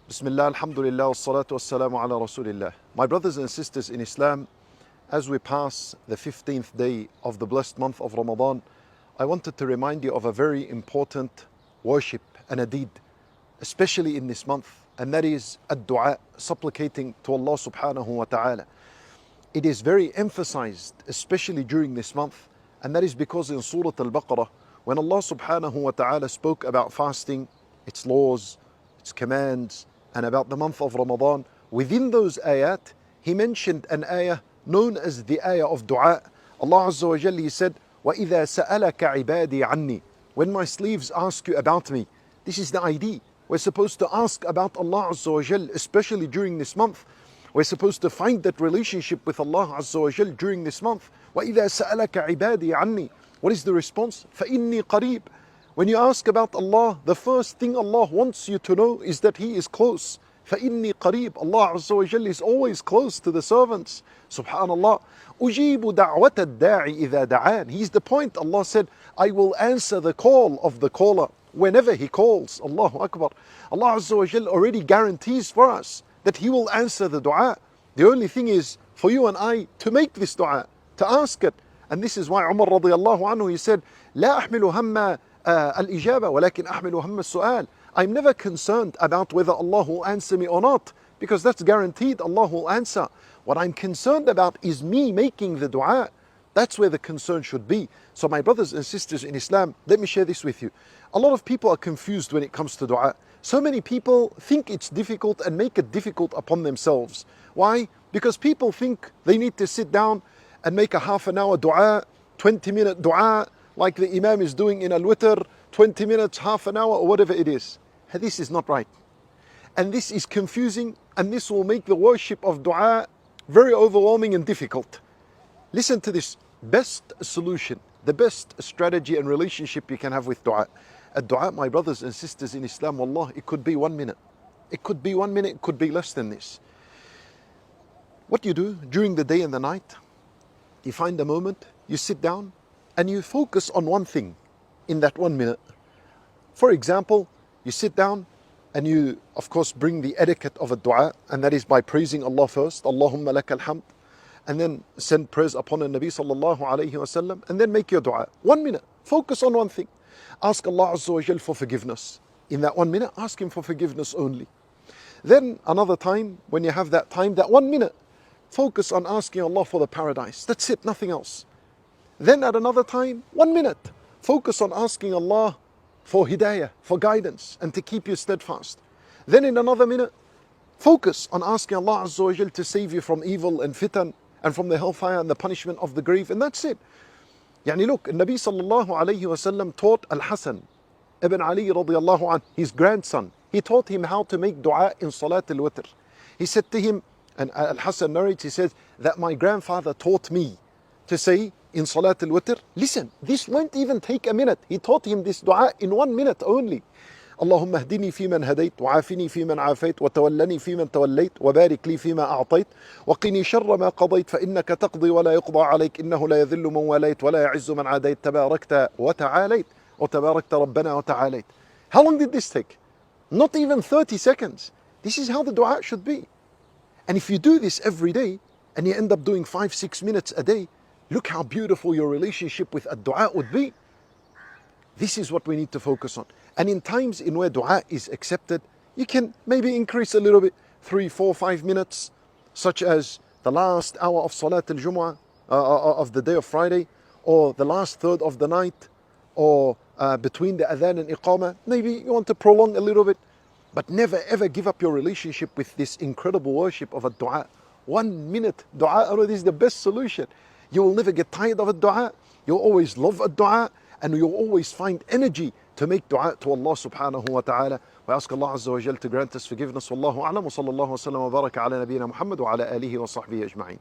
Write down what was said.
Bismillah, alhamdulillah, wassalatu wassalamu ala rasulillah. My brothers and sisters in Islam, as we pass the 15th day of the blessed month of Ramadan, I wanted to remind you of a very important worship and a deed, especially in this month, and that is ad-du'a, supplicating to Allah subhanahu wa ta'ala. It is very emphasized, especially during this month, and that is because in Surah Al-Baqarah, when Allah subhanahu wa ta'ala spoke about fasting, its laws, its commands, and about the month of Ramadan, within those ayat, He mentioned an ayah known as the ayah of dua. Allah Azza wa Jalla, He said, وَإِذَا سَأَلَكَ عِبَادِي عَنِّي. When my slaves ask you about me, this is the ID. We're supposed to ask about Allah Azza wa Jalla, especially during this month. We're supposed to find that relationship with Allah Azza wa Jalla during this month. وَإِذَا سَأَلَكَ عِبَادِي عَنِّي. What is the response? فَإِنِّي قَرِيبٌ. When you ask about Allah, the first thing Allah wants you to know is that He is close. فَإِنِّي قَرِيبٌ. Allah Azza wa Jalla is always close to the servants. Subhanallah. أُجِيبُ دَعْوَةَ الدَّاعِ إِذَا دَعَانِ. He's the point. Allah said, I will answer the call of the caller whenever he calls. Allahu Akbar. Allah Azza wa Jalla already guarantees for us that He will answer the dua. The only thing is for you and I to make this dua, to ask it. And this is why Umar radiallahu anhu, he said, لا أحمل هم الإجابة ولكن أحمل هم السؤال. I'm never concerned about whether Allah will answer me or not, because that's guaranteed Allah will answer. What I'm concerned about is me making the dua. That's where the concern should be. So my brothers and sisters in Islam, let me share this with you. A lot of people are confused when it comes to dua. So many people think it's difficult and make it difficult upon themselves. Why? Because people think they need to sit down and make a half an hour dua, 20-minute dua, like the Imam is doing in Al-Witr, 20 minutes, half an hour, or whatever it is. This is not right. And this is confusing, and this will make the worship of dua very overwhelming and difficult. Listen to this. Best solution, the best strategy and relationship you can have with dua. A dua, my brothers and sisters in Islam, wallah, it could be 1 minute. It could be 1 minute, it could be less than this. What you do during the day and the night, you find a moment, you sit down, and you focus on one thing in that 1 minute. For example, you sit down and you, of course, bring the etiquette of a dua, and that is by praising Allah first, Allahumma lakal hamd, and then send praise upon the Nabi sallallahu alayhi wasallam, and then make your dua. 1 minute, focus on one thing. Ask Allah Azza wa Jal for forgiveness. In that 1 minute, ask Him for forgiveness only. Then another time, when you have that time, that 1 minute, focus on asking Allah for the paradise. That's it, nothing else. Then at another time, 1 minute, focus on asking Allah for hidayah, for guidance, and to keep you steadfast. Then in another minute, focus on asking Allah Azza wa Jal to save you from evil and fitan, and from the hellfire and the punishment of the grave, and that's it. Yani look, Nabi sallallahu alayhi wasallam taught Al-Hasan ibn Ali radiallahu anh, his grandson. He taught him how to make dua in Salat al-Witr. He said to him, and Al-Hasan narrates, he says, that my grandfather taught me to say in Salat al-Witr, listen, this won't even take a minute. He taught him this dua in 1 minute only. اللهم اهدني فيمن هديت وعافني فيمن عافيت وتولني فيمن توليت وبارك لي فيما أعطيت وقني شر ما قضيت فإنك تقضي ولا يقضى عليك إنه لا يذل من واليت ولا يعز من عاديت تباركت وتعاليت وتباركت ربنا وتعاليت. How long did this take? Not even 30 seconds. This is how the dua should be. And if you do this every day and you end up doing 5-6 minutes a day, look how beautiful your relationship with a dua would be. This is what we need to focus on. And in times in where dua is accepted, you can maybe increase a little bit, 3, 4, 5 minutes, such as the last hour of Salat al-Jumu'ah of the day of Friday, or the last third of the night, or between the adhan and iqamah. Maybe you want to prolong a little bit, but never ever give up your relationship with this incredible worship of a dua. 1 minute dua, this is the best solution. You will never get tired of a dua. You'll always love a dua, and you'll always find energy to make dua to Allah subhanahu wa ta'ala. We ask Allah Azza wa Jal to grant us forgiveness. Wallahu a'lam wa sallallahu wa sallam wa baraka ala nabiyyina Muhammad wa ala alihi wa sahbihi ajma'in.